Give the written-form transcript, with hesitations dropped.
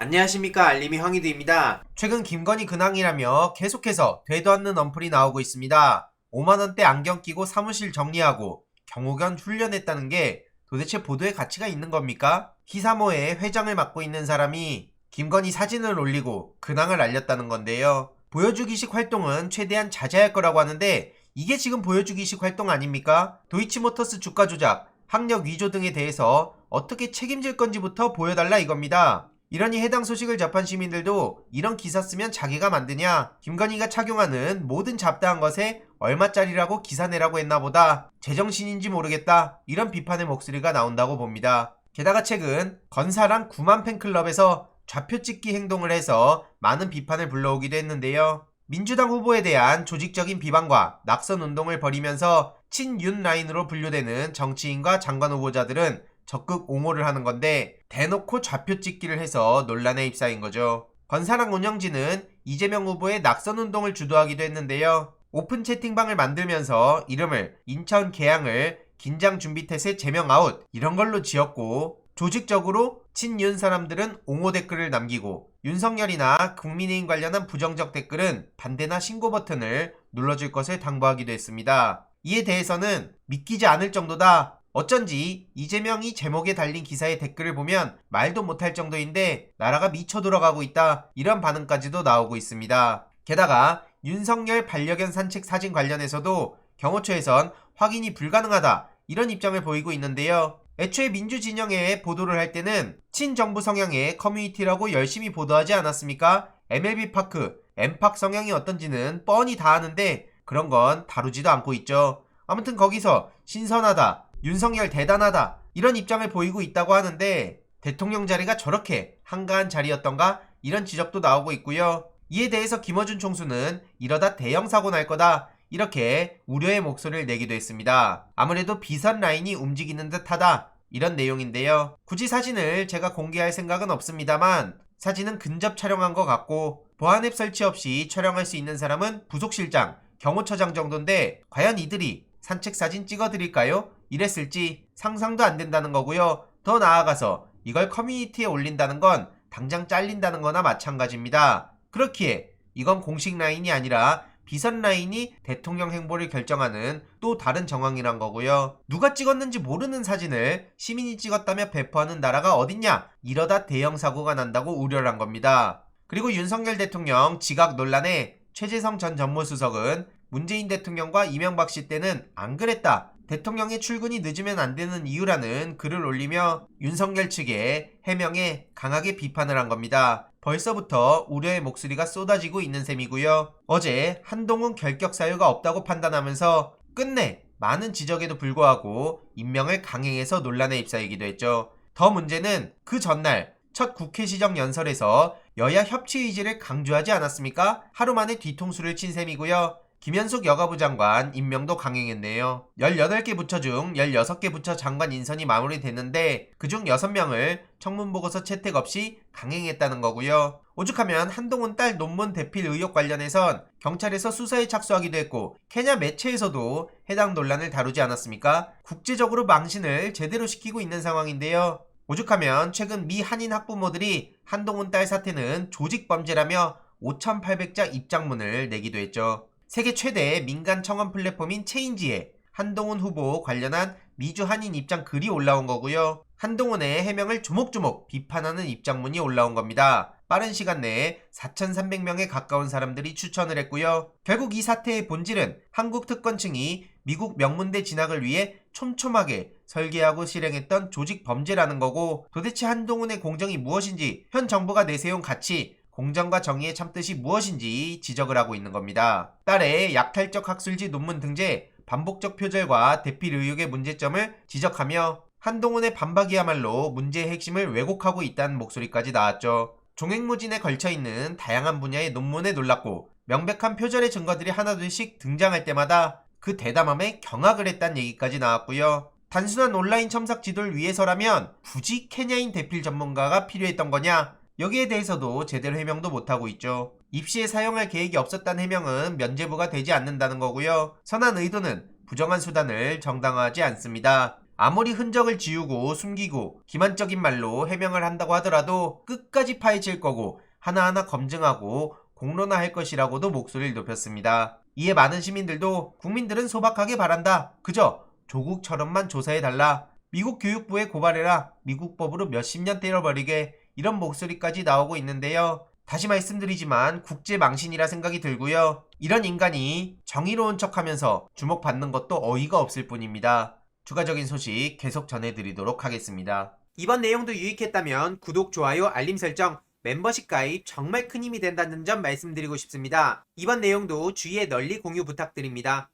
안녕하십니까, 알림이 황희두입니다. 최근 김건희 근황이라며 계속해서 되도 않는 언플이 나오고 있습니다. 5만원대 안경 끼고 사무실 정리하고 경호견 훈련했다는 게 도대체 보도의 가치가 있는 겁니까? 히사모의 회장을 맡고 있는 사람이 김건희 사진을 올리고 근황을 알렸다는 건데요. 보여주기식 활동은 최대한 자제할 거라고 하는데 이게 지금 보여주기식 활동 아닙니까? 도이치모터스 주가 조작, 학력 위조 등에 대해서 어떻게 책임질 건지부터 보여달라 이겁니다. 이러니 해당 소식을 접한 시민들도 이런 기사 쓰면 자기가 만드냐? 김건희가 착용하는 모든 잡다한 것에 얼마짜리라고 기사 내라고 했나 보다. 제정신인지 모르겠다. 이런 비판의 목소리가 나온다고 봅니다. 게다가 최근 건사랑 9만 팬클럽에서 좌표 찍기 행동을 해서 많은 비판을 불러오기도 했는데요. 민주당 후보에 대한 조직적인 비방과 낙선 운동을 벌이면서 친윤 라인으로 분류되는 정치인과 장관 후보자들은 적극 옹호를 하는 건데 대놓고 좌표 찍기를 해서 논란에 휩싸인 거죠. 건사랑 운영진은 이재명 후보의 낙선 운동을 주도하기도 했는데요. 오픈 채팅방을 만들면서 이름을 인천 계양을 긴장 준비태세 제명 아웃 이런 걸로 지었고 조직적으로 친윤 사람들은 옹호 댓글을 남기고 윤석열이나 국민의힘 관련한 부정적 댓글은 반대나 신고 버튼을 눌러줄 것을 당부하기도 했습니다. 이에 대해서는 믿기지 않을 정도다. 어쩐지 이재명이 제목에 달린 기사의 댓글을 보면 말도 못할 정도인데 나라가 미쳐 돌아가고 있다 이런 반응까지도 나오고 있습니다. 게다가 윤석열 반려견 산책 사진 관련해서도 경호처에선 확인이 불가능하다 이런 입장을 보이고 있는데요. 애초에 민주진영에 보도를 할 때는 친정부 성향의 커뮤니티라고 열심히 보도하지 않았습니까? MLB파크, 엠팍 성향이 어떤지는 뻔히 다 아는데 그런 건 다루지도 않고 있죠. 아무튼 거기서 신선하다, 윤석열 대단하다 이런 입장을 보이고 있다고 하는데 대통령 자리가 저렇게 한가한 자리였던가 이런 지적도 나오고 있고요. 이에 대해서 김어준 총수는 이러다 대형 사고 날 거다 이렇게 우려의 목소리를 내기도 했습니다. 아무래도 비선 라인이 움직이는 듯하다 이런 내용인데요. 굳이 사진을 제가 공개할 생각은 없습니다만 사진은 근접 촬영한 것 같고 보안앱 설치 없이 촬영할 수 있는 사람은 부속실장, 경호처장 정도인데 과연 이들이 산책 사진 찍어드릴까요? 이랬을지 상상도 안 된다는 거고요. 더 나아가서 이걸 커뮤니티에 올린다는 건 당장 잘린다는 거나 마찬가지입니다. 그렇기에 이건 공식 라인이 아니라 비선 라인이 대통령 행보를 결정하는 또 다른 정황이란 거고요. 누가 찍었는지 모르는 사진을 시민이 찍었다며 배포하는 나라가 어딨냐? 이러다 대형 사고가 난다고 우려를 한 겁니다. 그리고 윤석열 대통령 지각 논란에 최재성 전 정무수석은 문재인 대통령과 이명박 씨 때는 안 그랬다. 대통령의 출근이 늦으면 안 되는 이유라는 글을 올리며 윤석열 측의 해명에 강하게 비판을 한 겁니다. 벌써부터 우려의 목소리가 쏟아지고 있는 셈이고요. 어제 한동훈 결격 사유가 없다고 판단하면서 끝내 많은 지적에도 불구하고 임명을 강행해서 논란에 휩싸이기도 했죠. 더 문제는 그 전날 첫 국회 시정 연설에서 여야 협치 의지를 강조하지 않았습니까? 하루 만에 뒤통수를 친 셈이고요. 김현숙 여가부 장관 임명도 강행했네요. 18개 부처 중 16개 부처 장관 인선이 마무리됐는데 그중 6명을 청문보고서 채택 없이 강행했다는 거고요. 오죽하면 한동훈 딸 논문 대필 의혹 관련해선 경찰에서 수사에 착수하기도 했고 케냐 매체에서도 해당 논란을 다루지 않았습니까? 국제적으로 망신을 제대로 시키고 있는 상황인데요. 오죽하면 최근 미 한인 학부모들이 한동훈 딸 사태는 조직범죄라며 5,800자 입장문을 내기도 했죠. 세계 최대 민간 청원 플랫폼인 체인지에 한동훈 후보 관련한 미주 한인 입장 글이 올라온 거고요. 한동훈의 해명을 조목조목 비판하는 입장문이 올라온 겁니다. 빠른 시간 내에 4,300명에 가까운 사람들이 추천을 했고요. 결국 이 사태의 본질은 한국 특권층이 미국 명문대 진학을 위해 촘촘하게 설계하고 실행했던 조직 범죄라는 거고 도대체 한동훈의 공정이 무엇인지 현 정부가 내세운 가치 공정과 정의의 참뜻이 무엇인지 지적을 하고 있는 겁니다. 딸의 약탈적 학술지 논문 등재, 반복적 표절과 대필 의혹의 문제점을 지적하며 한동훈의 반박이야말로 문제의 핵심을 왜곡하고 있다는 목소리까지 나왔죠. 종횡무진에 걸쳐있는 다양한 분야의 논문에 놀랐고 명백한 표절의 증거들이 하나둘씩 등장할 때마다 그 대담함에 경악을 했다는 얘기까지 나왔고요. 단순한 온라인 첨삭 지도를 위해서라면 굳이 케냐인 대필 전문가가 필요했던 거냐? 여기에 대해서도 제대로 해명도 못하고 있죠. 입시에 사용할 계획이 없었다는 해명은 면죄부가 되지 않는다는 거고요. 선한 의도는 부정한 수단을 정당화하지 않습니다. 아무리 흔적을 지우고 숨기고 기만적인 말로 해명을 한다고 하더라도 끝까지 파헤칠 거고 하나하나 검증하고 공론화할 것이라고도 목소리를 높였습니다. 이에 많은 시민들도 국민들은 소박하게 바란다. 그저 조국처럼만 조사해달라. 미국 교육부에 고발해라. 미국 법으로 몇십 년 때려버리게. 이런 목소리까지 나오고 있는데요. 다시 말씀드리지만 국제망신이라 생각이 들고요. 이런 인간이 정의로운 척하면서 주목받는 것도 어이가 없을 뿐입니다. 추가적인 소식 계속 전해드리도록 하겠습니다. 이번 내용도 유익했다면 구독, 좋아요, 알림 설정, 멤버십 가입 정말 큰 힘이 된다는 점 말씀드리고 싶습니다. 이번 내용도 주위에 널리 공유 부탁드립니다.